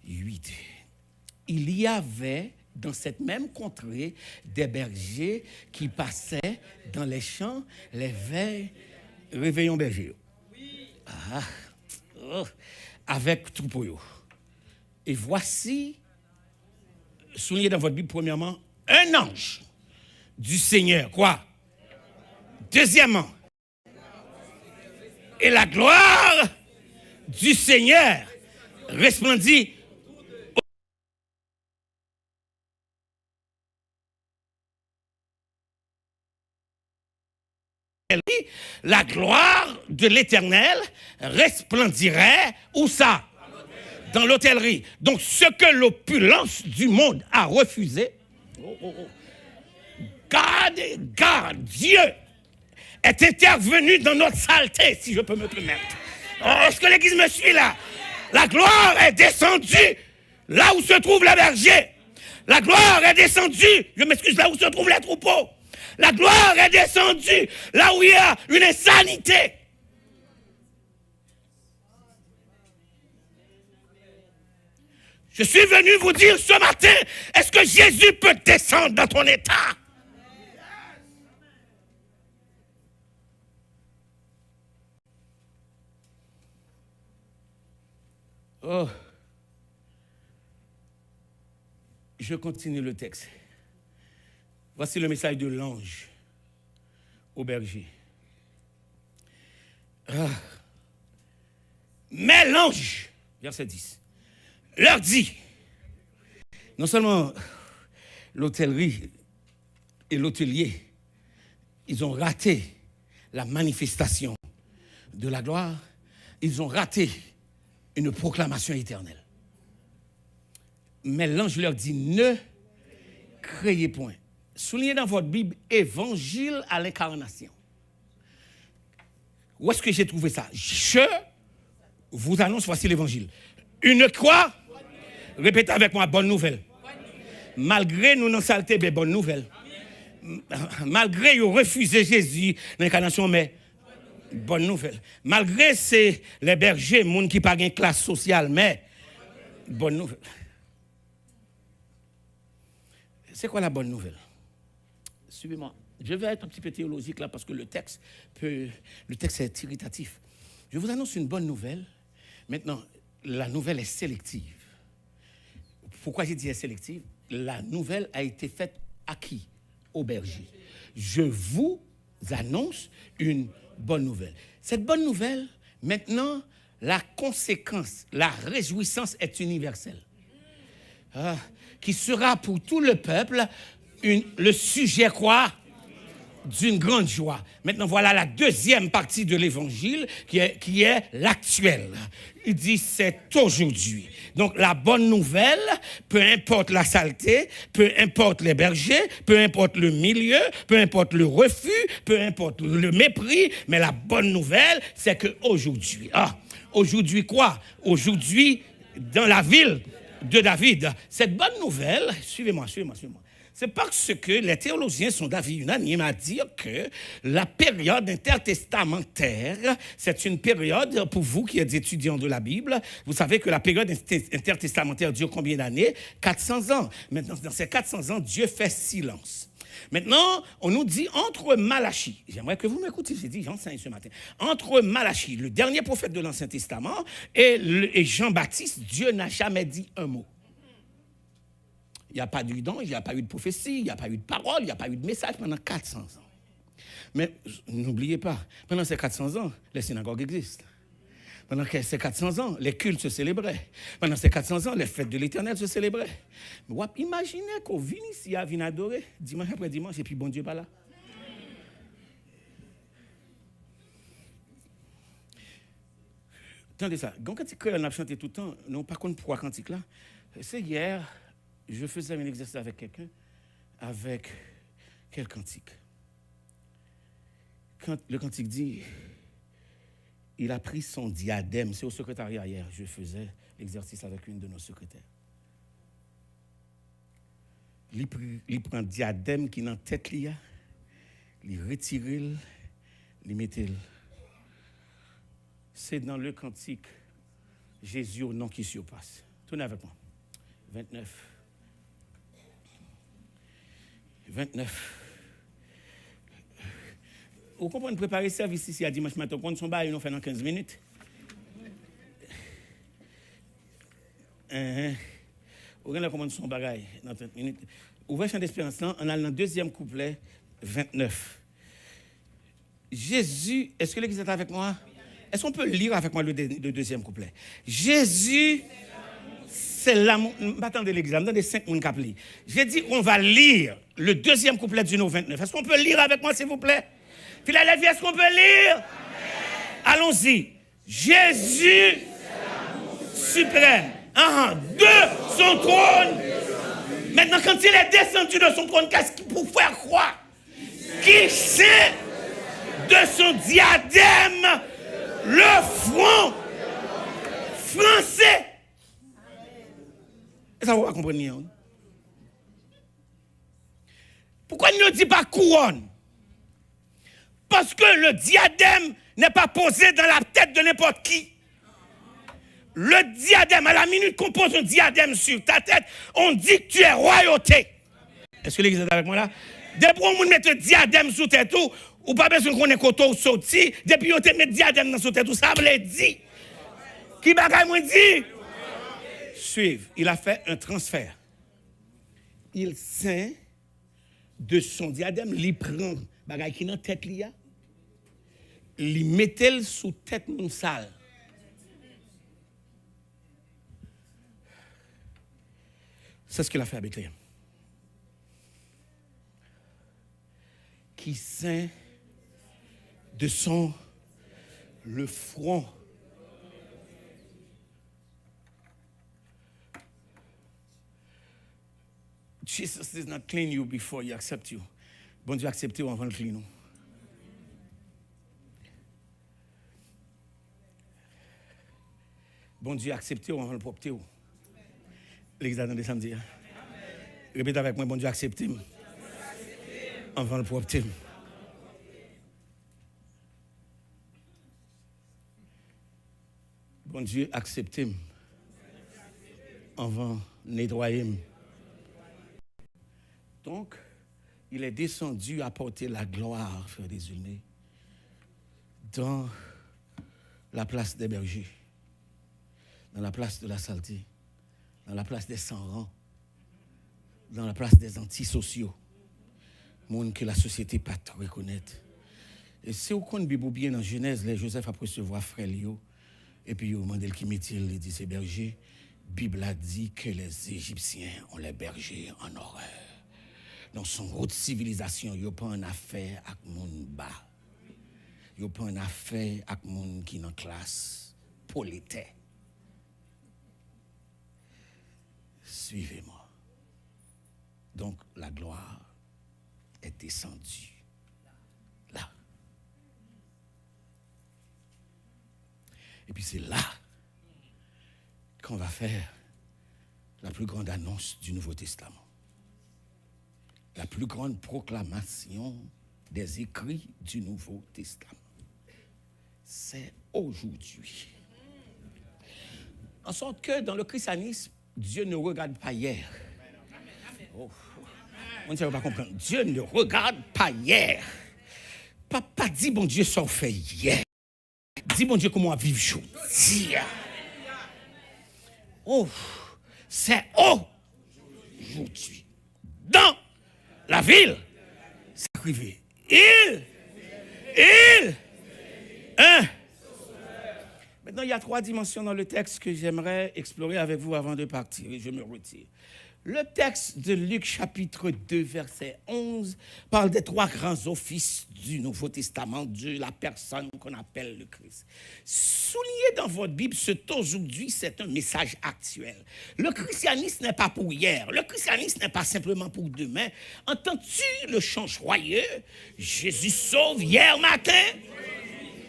8. Il y avait dans cette même contrée des bergers qui passaient dans les champs les réveillons bergers. Avec troupeau. Et voici, soulignez dans votre Bible, premièrement, un ange du Seigneur. Quoi? Deuxièmement, et la gloire du Seigneur resplendit. La gloire de l'Éternel resplendirait, où ça? Dans l'hôtellerie. Donc, ce que l'opulence du monde a refusé, Dieu est intervenu dans notre saleté, si je peux me permettre. Est-ce que l'Église me suit là? La gloire est descendue là où se trouve le berger. La gloire est descendue, je m'excuse, là où se trouvent les troupeaux. La gloire est descendue là où il y a une insanité. Je suis venu vous dire ce matin, est-ce que Jésus peut descendre dans ton état? Oh. Je continue le texte. Voici le message de l'ange au berger. Mais l'ange, verset 10, leur dit, non seulement l'hôtellerie et l'hôtelier, ils ont raté la manifestation de la gloire, ils ont raté une proclamation éternelle. Mais l'ange leur dit, ne craignez point. Soulignez dans votre Bible, évangile à l'incarnation. Où est-ce que j'ai trouvé ça? Je vous annonce, voici l'évangile. Une quoi? Répétez avec moi, bonne nouvelle. Malgré nous non saleté, mais bonne nouvelle. Malgré ils ont refusé Jésus, l'incarnation, mais bonne nouvelle. Malgré c'est les bergers, les gens qui n'ont pas de classe sociale, mais bonne nouvelle. C'est quoi la bonne nouvelle? Suivez-moi. Je vais être un petit peu théologique là parce que le texte est irritatif. Je vous annonce une bonne nouvelle. Maintenant, la nouvelle est sélective. Pourquoi j'ai dit elle est sélective? La nouvelle a été faite à qui? Au berger. Je vous annonce une bonne nouvelle. Cette bonne nouvelle, maintenant, la conséquence, la réjouissance est universelle. Qui sera pour tout le peuple le sujet quoi? D'une grande joie. Maintenant, voilà la deuxième partie de l'évangile qui est l'actuel. Il dit c'est aujourd'hui. Donc la bonne nouvelle, peu importe la saleté, peu importe les bergers, peu importe le milieu, peu importe le refus, peu importe le mépris, mais la bonne nouvelle, c'est qu'aujourd'hui, aujourd'hui quoi? Aujourd'hui, dans la ville de David, cette bonne nouvelle, suivez-moi. C'est parce que les théologiens sont d'avis unanime à dire que la période intertestamentaire, c'est une période, pour vous qui êtes étudiants de la Bible, vous savez que la période intertestamentaire dure combien d'années? 400 ans. Maintenant, dans ces 400 ans, Dieu fait silence. Maintenant, on nous dit entre Malachie, j'aimerais que vous m'écoutiez, j'ai dit, j'enseigne ce matin, entre Malachie, le dernier prophète de l'Ancien Testament, et Jean-Baptiste, Dieu n'a jamais dit un mot. Il n'y a pas eu d'ange, il n'y a pas eu de prophétie, il n'y a pas eu de parole, il n'y a pas eu de message pendant 400 ans. Mais n'oubliez pas, pendant ces 400 ans, les synagogues existent. Pendant ces 400 ans, les cultes se célébraient. Pendant ces 400 ans, les fêtes de l'Éternel se célébraient. Imaginez qu'on vient ici à venir adorer, dimanche après dimanche, et puis bon Dieu pas là. Attendez ça. Quand on a chanté tout le temps, non, par contre, pourquoi cantique là? C'est hier, je faisais un exercice avec quelqu'un, avec quel cantique? Quand le cantique dit, il a pris son diadème, c'est au secrétariat hier, je faisais l'exercice avec une de nos secrétaires. Il prend un diadème qui est dans la tête, il retire, il met. C'est dans le cantique Jésus au nom qui surpasse. Tournez avec moi. 29. Vous comprenez, préparer le service ici à dimanche matin, quand son bail, nous fait dans 15 minutes. Vous regardez comment son bagaille dans 30 minutes. Ouvrez Chant d'Espérance, on a le deuxième couplet, 29. Jésus, est-ce que l'église est avec moi? Est-ce qu'on peut lire avec moi le deuxième couplet? Jésus, c'est l'amour. Attendez l'église, attendez 5 minutes qui lire. J'ai dit qu'on va lire le deuxième couplet du 29. Est-ce qu'on peut lire avec moi, s'il vous plaît? Philadelphie, est-ce qu'on peut lire? Amen. Allons-y. Jésus, suprême, de son trône. Maintenant, quand il est descendu de son trône, qu'est-ce qu'il pour faire croire? Qui sait de son diadème le front français? Ça vous va comprendre? Pourquoi il ne dit pas couronne? Parce que le diadème n'est pas posé dans la tête de n'importe qui. Le diadème, à la minute qu'on pose un diadème sur ta tête, on dit que tu es royauté. Est-ce que l'église est avec moi là? Depuis qu'on met un diadème sur tête, ou pas besoin qu'on ait koto sorti, depuis qu'on met un diadème sur tête, ça veut dire. Qui bagaille moi dit? Suivre. Il a fait un transfert. Il sait de son diadème, il prend bagaille qui dans tête li a. Il mettait sous tête mon sale. C'est ce qu'il a fait à Bethléem. Qui sait de son le front. Jesus does not clean you before he accepts you. Bon Dieu accepte ou avant de clean nous. Bon Dieu accepte ou avant de propter ou. L'église attendez samedi. Répète avec moi, bon Dieu accepte avant de propter. Bon Dieu accepte avant de nettoyer. Donc, il est descendu apporter la gloire, frère des unis, dans la place des bergers, dans la place de la saleté, dans la place des sans-rangs, dans la place des antisociaux, monde que la société pas reconnaître. Et si vous connaissez bien dans Genèse, les Joseph a recevoir frère Lio, et puis il a demandé qui met-il, il dit c'est berger. Bible a dit que les Égyptiens ont les bergers en horreur. Dans son haute civilisation, il n'y a pas une affaire avec mon bas. Il n'y a pas une affaire avec mon qui est en classe politaire. Suivez-moi. Donc, la gloire est descendue là. Et puis c'est là qu'on va faire la plus grande annonce du Nouveau Testament. La plus grande proclamation des écrits du Nouveau Testament. C'est aujourd'hui. En sorte que dans le christianisme, Dieu ne regarde pas hier. Oh. On ne sait pas comprendre. Dieu ne regarde pas hier. Papa dit, bon Dieu, ça fait hier. Dis, bon Dieu, comment on vit aujourd'hui. Oh, c'est aujourd'hui. Dans la ville, c'est arrivé. Maintenant, il y a 3 dimensions dans le texte que j'aimerais explorer avec vous avant de partir. Et je me retire. Le texte de Luc chapitre 2 verset 11 parle des 3 grands offices du Nouveau Testament de la personne qu'on appelle le Christ. Soulignez dans votre Bible, aujourd'hui, c'est un message actuel. Le christianisme n'est pas pour hier, le christianisme n'est pas simplement pour demain. Entends-tu le chant joyeux? Jésus sauve hier matin?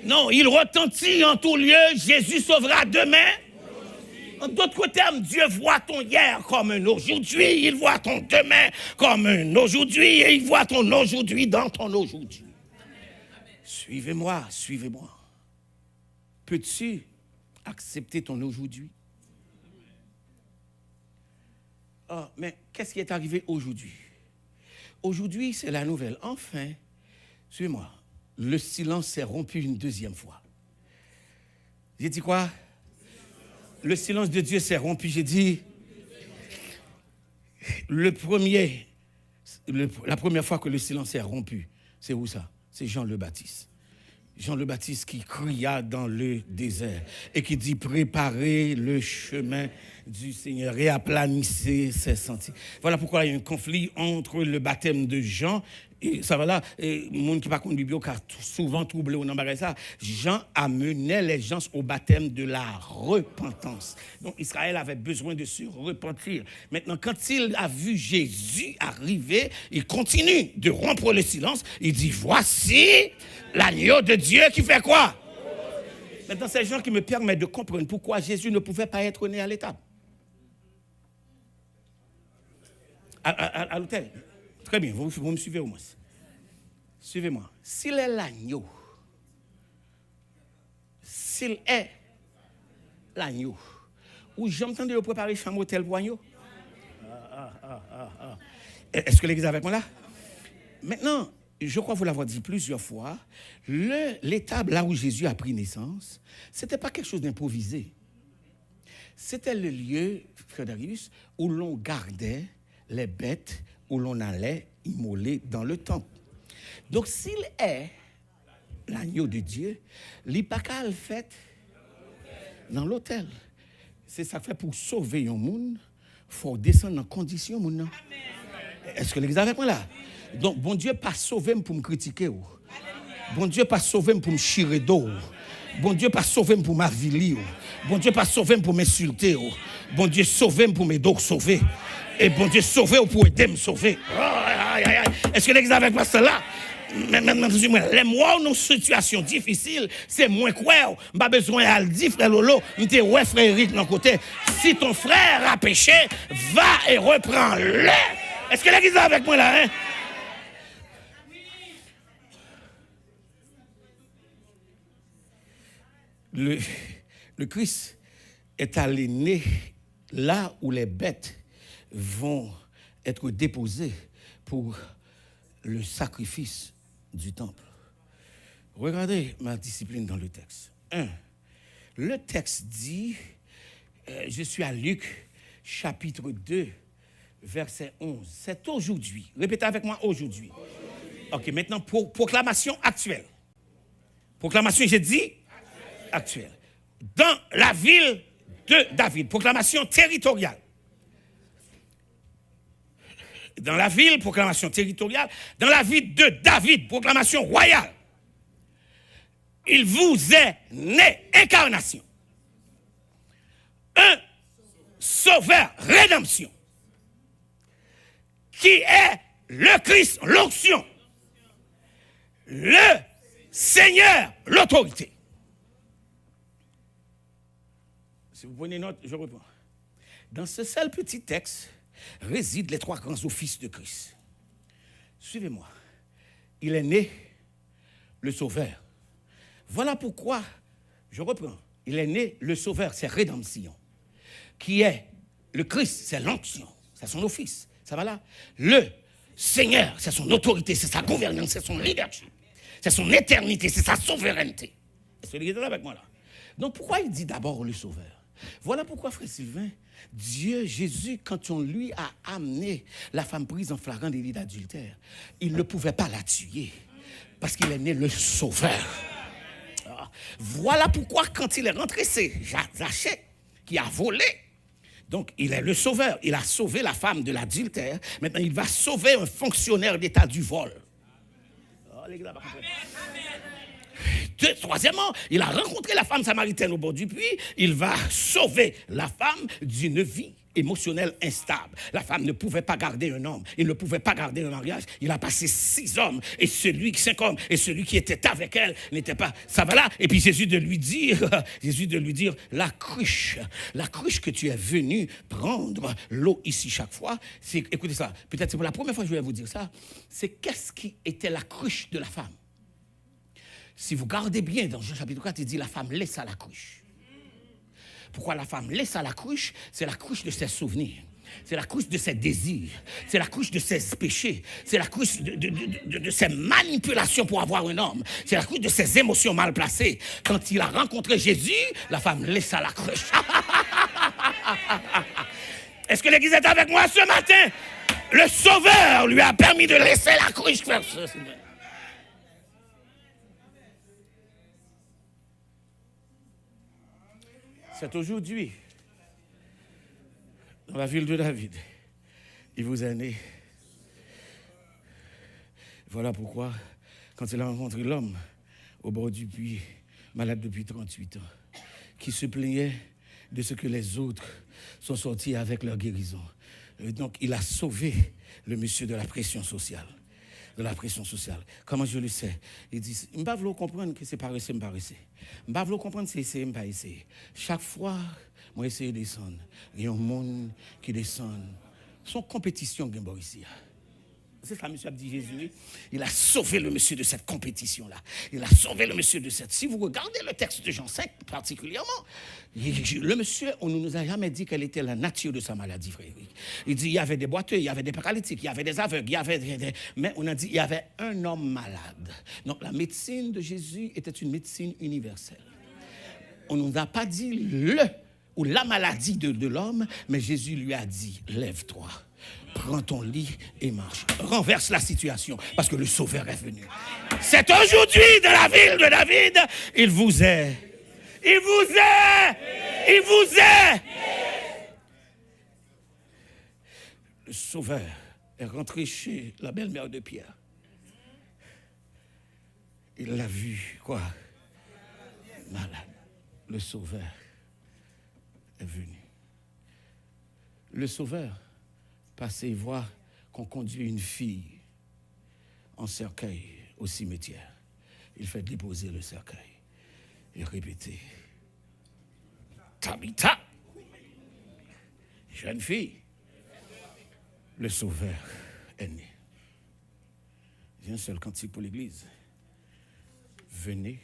Non, il retentit en tout lieu, Jésus sauvera demain. En d'autres termes, Dieu voit ton hier comme un aujourd'hui, il voit ton demain comme un aujourd'hui, et il voit ton aujourd'hui dans ton aujourd'hui. Suivez-moi, suivez-moi. Peux-tu accepter ton aujourd'hui? Oh, mais qu'est-ce qui est arrivé aujourd'hui? Aujourd'hui, c'est la nouvelle. Enfin, suivez-moi, le silence s'est rompu une deuxième fois. J'ai dit quoi? Le silence de Dieu s'est rompu. J'ai dit, la première fois que le silence s'est rompu, c'est où ça? C'est Jean le Baptiste. Jean le Baptiste qui cria dans le désert et qui dit, préparez le chemin du Seigneur et aplanissez ses sentiers. Voilà pourquoi il y a un conflit entre le baptême de Jean et ça va là, le monde qui pas connu Bible car souvent troublé ou n'embarrasse ça. Jean amenait les gens au baptême de la repentance. Donc Israël avait besoin de se repentir. Maintenant, quand il a vu Jésus arriver, il continue de rompre le silence. Il dit, voici l'agneau de Dieu qui fait quoi? Maintenant, c'est Jean qui me permet de comprendre pourquoi Jésus ne pouvait pas être né à l'étable. À l'hôtel. Très bien, vous me suivez au moins. Suivez-moi. S'il est l'agneau, ou j'entends de préparer chambre hôtel pour agneau? Est-ce que l'église est avec moi là? Maintenant, je crois vous l'avoir dit plusieurs fois, l'étable là où Jésus a pris naissance, ce n'était pas quelque chose d'improvisé. C'était le lieu, Frédéric, où l'on gardait les bêtes, où l'on allait immoler dans le temple. Donc, s'il est l'agneau de Dieu, il n'est pas qu'à le faire dans l'autel. C'est ça fait pour sauver un monde, il faut descendre en condition. Est-ce que l'église est avec moi là? Donc, bon Dieu pas sauvé pour me critiquer. Bon Dieu pas sauvé pour me chirer d'eau. Bon Dieu pas sauvé pour m'avilir. Bon Dieu pas sauvé pour m'insulter. Bon Dieu sauvé pour m'aider à sauver. Et bon Dieu sauvé pour aider à me sauver. Est-ce que l'église est avec moi cela? Maintenant, les mois dans une situation difficile, c'est moins quoi. Je n'ai pas besoin de dire, frère Lolo, je dis, ouais, frère Eric, d'un côté. Si ton frère a péché, va et reprends-le. Est-ce que l'église est avec moi là, hein? Le Christ est allé né là où les bêtes vont être déposées pour le sacrifice du temple. Regardez ma discipline dans le texte. 1. Le texte dit, je suis à Luc, chapitre 2, verset 11. C'est aujourd'hui. Répétez avec moi, aujourd'hui. Ok, maintenant, proclamation actuelle. Proclamation, j'ai dit, actuelle. Dans la ville de David. Proclamation territoriale. Dans la ville, proclamation territoriale. Dans la ville de David, proclamation royale. Il vous est né, incarnation. Un sauveur, rédemption. Qui est le Christ, l'onction. Le Seigneur, l'autorité. Si vous prenez note, je reprends. Dans ce seul petit texte résident les 3 grands offices de Christ. Suivez-moi. Il est né, le Sauveur. Voilà pourquoi, je reprends, il est né, le Sauveur, c'est rédemption. Qui est le Christ, c'est l'onction, c'est son office. Ça va là? Le Seigneur, c'est son autorité, c'est sa gouvernance, c'est son leadership. C'est son éternité, c'est sa souveraineté. Est-ce que vous êtes là avec moi là? Donc pourquoi il dit d'abord le Sauveur? Voilà pourquoi, frère Sylvain, Dieu, Jésus, quand on lui a amené la femme prise en flagrant délit d'adultère, il ne pouvait pas la tuer parce qu'il est né le Sauveur. Voilà pourquoi, quand il est rentré, c'est Zachée qui a volé Donc, il est le sauveur. Il a sauvé la femme de l'adultère. Maintenant, il va sauver un fonctionnaire d'État du vol. Troisièmement, il a rencontré la femme samaritaine au bord du puits. Il va sauver la femme d'une vie émotionnelle instable. La femme ne pouvait pas garder un homme. Il ne pouvait pas garder un mariage. Il a passé 5 hommes. Et cinq hommes. Et celui qui était avec elle n'était pas. Ça va là. Et puis Jésus de lui dire, la cruche que tu es venu prendre l'eau ici chaque fois. Écoutez ça. Peut-être c'est pour la première fois que je vais vous dire ça. C'est qu'est-ce qui était la cruche de la femme. Si vous gardez bien dans Jean chapitre 4, il dit la femme laissa la cruche. Pourquoi la femme laissa la cruche? C'est la cruche de ses souvenirs. C'est la cruche de ses désirs. C'est la cruche de ses péchés. C'est la cruche de ses manipulations pour avoir un homme. C'est la cruche de ses émotions mal placées. Quand il a rencontré Jésus, la femme laissa la cruche. Est-ce que l'Église est avec moi ce matin? Le Sauveur lui a permis de laisser la cruche faire ça. C'est aujourd'hui, dans la ville de David, il vous est né. Voilà pourquoi, quand il a rencontré l'homme au bord du puits, malade depuis 38 ans, qui se plaignait de ce que les autres sont sortis avec leur guérison. Et donc, il a sauvé le monsieur de la pression sociale. Comment je le sais? Il dit, je ne vais pas comprendre que c'est pas essayer, je ne vais pas comprendre que c'est essayer, je ne vais pas essayer. Chaque fois, moi essayer de descendre. Il y a un monde qui descend. Son compétition, ici. C'est ça, monsieur a dit Jésus. Il a sauvé le monsieur de cette compétition-là. Il a sauvé le monsieur de cette. Si vous regardez le texte de Jean 5 particulièrement, le monsieur, on ne nous a jamais dit quelle était la nature de sa maladie, frère. Il dit il y avait des boiteux, il y avait des paralytiques, il y avait des aveugles, mais on a dit il y avait un homme malade. Donc la médecine de Jésus était une médecine universelle. On ne nous a pas dit la maladie de l'homme, mais Jésus lui a dit lève-toi. Prends ton lit et marche. Renverse la situation parce que le Sauveur est venu. C'est aujourd'hui de la ville de David. Il vous est. Il vous est. Il vous est. Le Sauveur est rentré chez la belle-mère de Pierre. Il l'a vu, quoi? Malade. Le Sauveur est venu. Le Sauveur passez voir qu'on conduit une fille en cercueil au cimetière. Il fait déposer le cercueil et répéter Tabitha, jeune fille, le Sauveur est né. J'ai un seul cantique pour l'Église. Venez,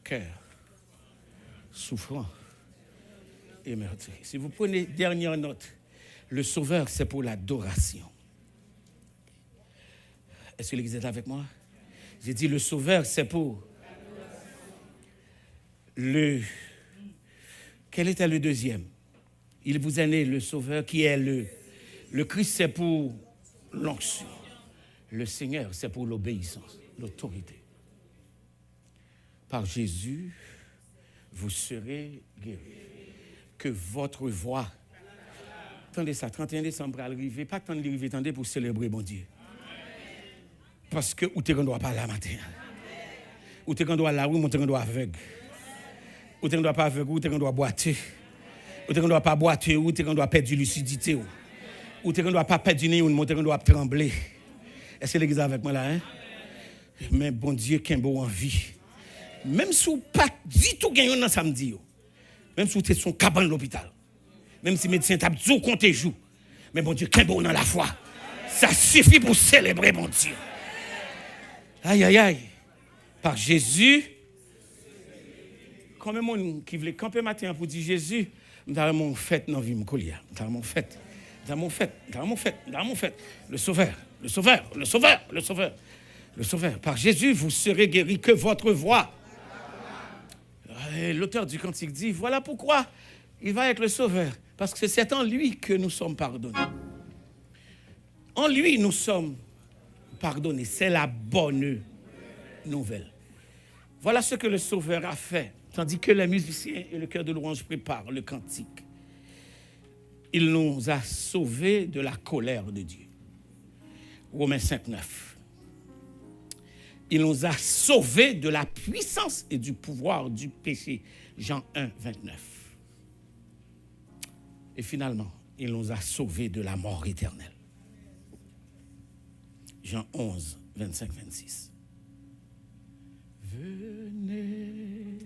cœur souffrant et meurtri. Si vous prenez dernière note, le Sauveur, c'est pour l'adoration. Est-ce que l'Église est avec moi? J'ai dit le Sauveur, c'est pour le... Quel était le deuxième? Il vous est né le Sauveur qui est le Christ, c'est pour l'onction. Le Seigneur, c'est pour l'obéissance, l'autorité. Par Jésus, vous serez guéris. Que votre voix... Attendez ça, 31 décembre à l'arrivée, pas tant de l'arrivée, attendez pour célébrer mon Dieu. Parce que où t'es qu'on doit parler la matin. Où t'es qu'on doit la rue, où t'es qu'on doit aveugle. Où t'es qu'on doit pas aveugle, où t'es qu'on doit boiter. Où t'es qu'on doit pas boiter, où t'es qu'on doit perdre de lucidité. Où t'es qu'on doit pas perdre du nez, où t'es qu'on doit trembler. Est-ce que l'Église est avec moi là, hein? Mais bon Dieu, qu'un beau en vie. Même si vous pas du tout gagné dans samedi, même si vous êtes son cabane de l'hôpital. Même si le médecin t'a dit compter joue. Mais bon Dieu, qu'un bon dans la foi. Ça suffit pour célébrer mon Dieu. Aïe, aïe, aïe. Par Jésus. Comme mon qui voulait camper matin pour dire Jésus, dans mon fête dans vie collier. Dans mon fête. Le Sauveur. Par Jésus, vous serez guéris que votre voix. Et l'auteur du cantique dit, voilà pourquoi il va être le Sauveur. Parce que c'est en lui que nous sommes pardonnés. En lui, nous sommes pardonnés. C'est la bonne nouvelle. Voilà ce que le Sauveur a fait. Tandis que les musiciens et le chœur de louange préparent le cantique. il nous a sauvés de la colère de Dieu. Romains 5, 9. Il nous a sauvés de la puissance et du pouvoir du péché. Jean 1, 29. Et finalement, il nous a sauvés de la mort éternelle. Jean 11, 25, 26. Venez,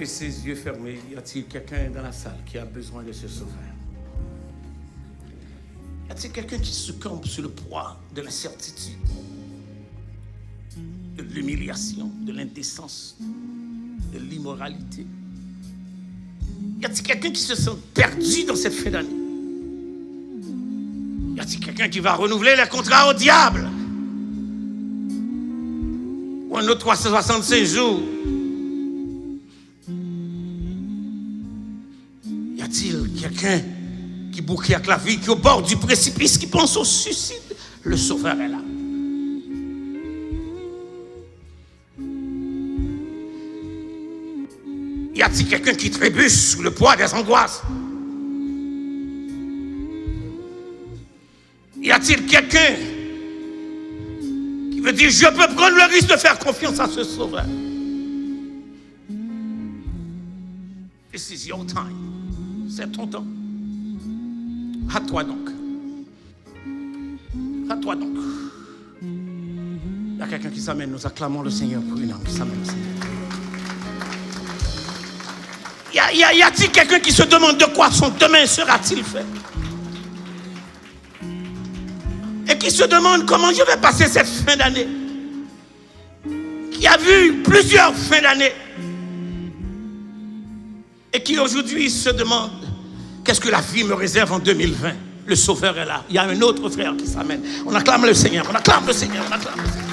ses yeux fermés, y a-t-il quelqu'un dans la salle qui a besoin de se sauver? Y a-t-il quelqu'un qui succombe sous le poids de l'incertitude, de l'humiliation, de l'indécence, de l'immoralité? Y a-t-il quelqu'un qui se sent perdu dans cette fin d'année? Y a-t-il quelqu'un qui va renouveler les contrats au diable? Ou un autre 365 jours? Y a-t-il quelqu'un qui boucle avec la vie, qui est au bord du précipice, qui pense au suicide? Le Sauveur est là. Y a-t-il quelqu'un qui trébuche sous le poids des angoisses? a-t-il quelqu'un qui veut dire je peux prendre le risque de faire confiance à ce sauveur? This is your time. C'est ton temps. À toi donc. À toi donc. Il y a quelqu'un qui s'amène. Nous acclamons le Seigneur pour une âme qui s'amène au Seigneur. Y a-t-il quelqu'un qui se demande de quoi son demain sera-t-il fait? Et qui se demande comment je vais passer cette fin d'année? Qui a vu plusieurs fins d'année? Et qui aujourd'hui se demande qu'est-ce que la vie me réserve en 2020? Le Sauveur est là. Il y a un autre frère qui s'amène. On acclame le Seigneur, on acclame le Seigneur, on acclame le Seigneur.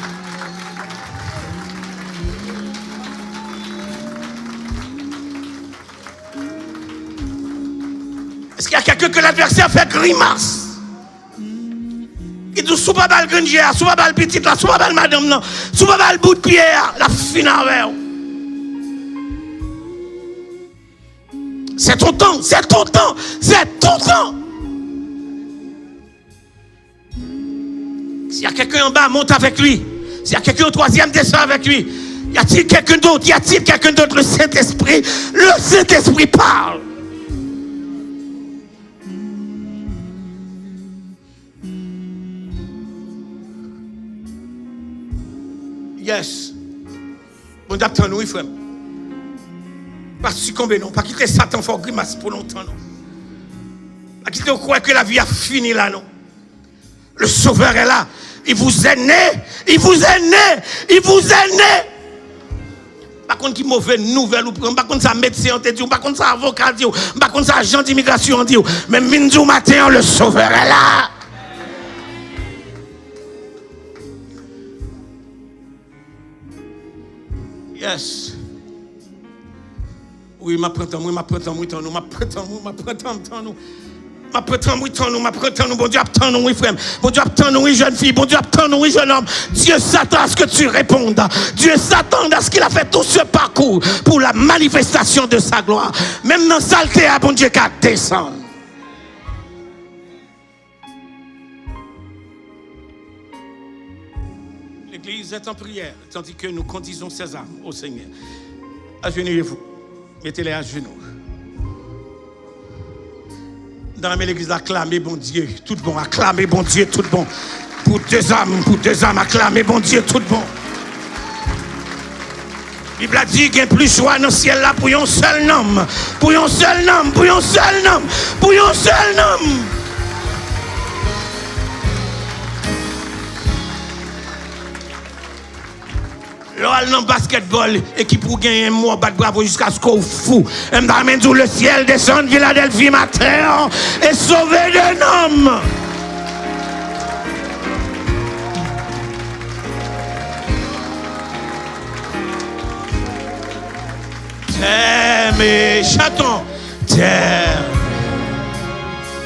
Est-ce qu'il y a quelqu'un que l'adversaire fait grimace? Il dit sous pas bal grandier, sous pas bal petite là, sous pas bal madame non, sous pas bal bout de pied, la finale. C'est ton temps, c'est ton temps, c'est ton temps. S'il y a quelqu'un en bas, monte avec lui. S'il y a quelqu'un au troisième, descend avec lui. Y a-t-il quelqu'un d'autre? Y a-t-il quelqu'un d'autre? Le Saint-Esprit parle. Yes. Bon, d'attendre nous, frère. Pas succomber, non. Pas quitter Satan pour grimace pour longtemps, non. Pas quitter croire que la vie a fini là, non. Le Sauveur est là. Il vous est né. Il vous est né. Il vous est né. Par contre, qui mauvaise nouvelle ou par contre, ça médecin te dit, par contre, ça avocat dit, par contre, ça agent d'immigration dit, mais minzou matin, le Sauveur est là. Yes. Oui, m'apprends, bon Dieu, attends nous, oui, frère. Bon Dieu, attends nous, oui, jeune fille. Bon Dieu, attends nous, oui, jeune homme. Dieu s'attend à ce que tu répondes. Dieu s'attend à ce qu'il a fait tout ce parcours pour la manifestation de sa gloire. Même dans saleté, à bon Dieu, qu'à descendre. L'Église est en prière, tandis que nous conduisons ces âmes au Seigneur. Agenouillez-vous. Mettez-les à genoux. Dans l'église, acclamez bon Dieu, tout bon. Acclamez bon Dieu, tout bon. Pour deux âmes, acclamez bon Dieu, tout bon. La Bible a dit qu'il y a plus joie dans le ciel là pour un seul homme. Pour un seul homme, pour un seul homme, pour un seul homme. L'ol dans basketball, équipe pour gagner un mois, battre bravo jusqu'à ce qu'on fou. Le ciel descend de Philadelphie matin et sauver d'un homme. T'aimes, chantons. Terre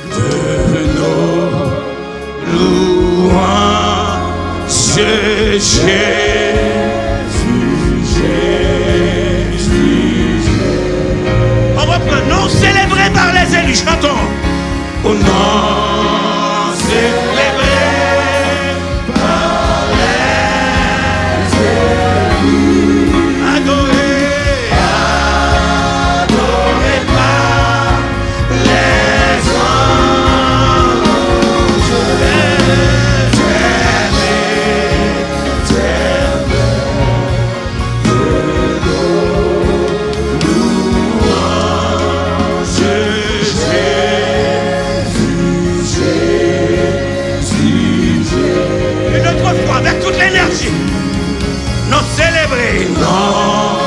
de nos louanges, Jésus. Non célébré par les élus, chantons. Au nom célébré par les élus, adoré par les anges, avec toute l'énergie. Non célébrer, non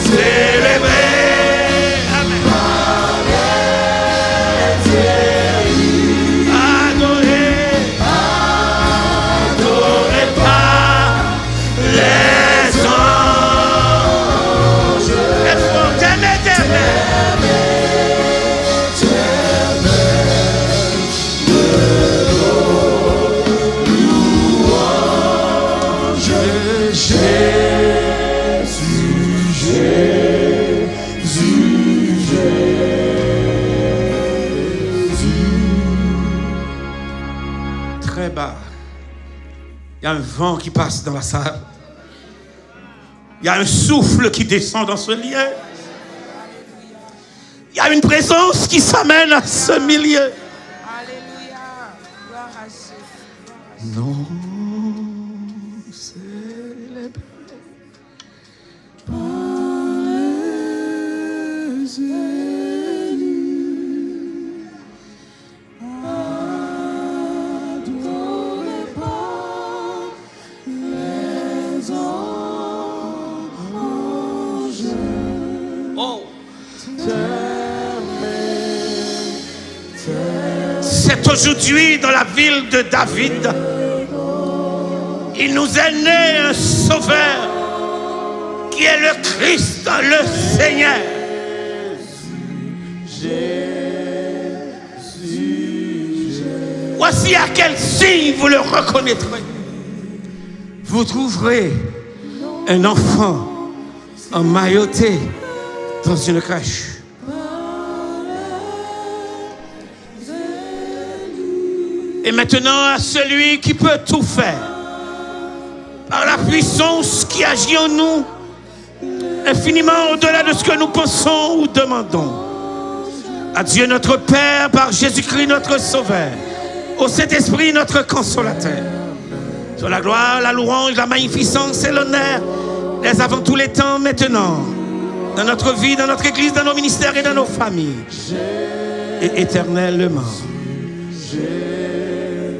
célébrer. Amen. Adoré par les anges. Et faut t'aimer, Il y a un vent qui passe dans la salle. Il y a un souffle qui descend dans ce lieu. Il y a une présence qui s'amène à ce milieu. Alléluia. Gloire à Jésus. Non, célébré par les élus, adoré par les anges. Oh, c'est aujourd'hui dans la ville de David. Il nous est né un sauveur qui est le Christ, le Seigneur. Voici à quel signe vous le reconnaîtrez. Vous trouverez un enfant emmailloté dans une crèche. Et maintenant à celui qui peut tout faire, par la puissance qui agit en nous, infiniment au-delà de ce que nous pensons ou demandons. À Dieu notre Père, par Jésus-Christ notre Sauveur, au Saint-Esprit notre Consolateur. Sur la gloire, la louange, la magnificence et l'honneur, les avant tous les temps maintenant, dans notre vie, dans notre Église, dans nos ministères et dans nos familles, et éternellement.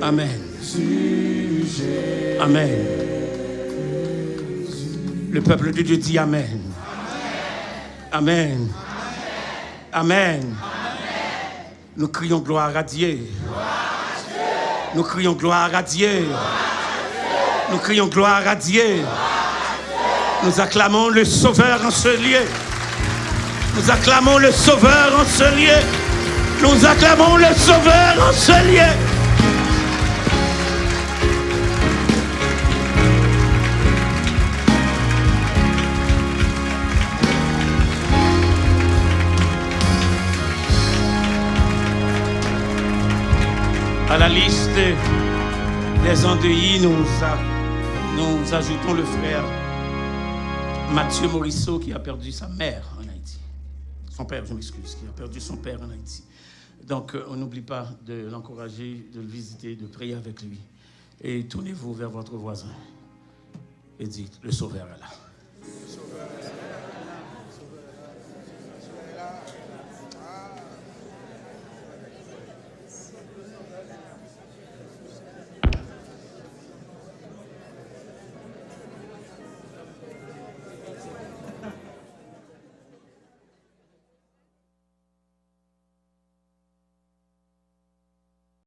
Amen. Amen. Le peuple de Dieu dit Amen. Amen. Amen. Nous crions gloire à Dieu. Nous crions gloire à Dieu. Nous crions gloire à Dieu. Nous acclamons le Sauveur en ce lieu. Nous acclamons le Sauveur en ce lieu. Nous acclamons le Sauveur en ce lieu. À la liste des endeuillés, nous ajoutons le frère Mathieu Morisseau qui a perdu sa mère en Haïti. Son père, je m'excuse, qui a perdu son père en Haïti. Donc, on n'oublie pas de l'encourager, de le visiter, de prier avec lui. Et tournez-vous vers votre voisin et dites, le Sauveur est là.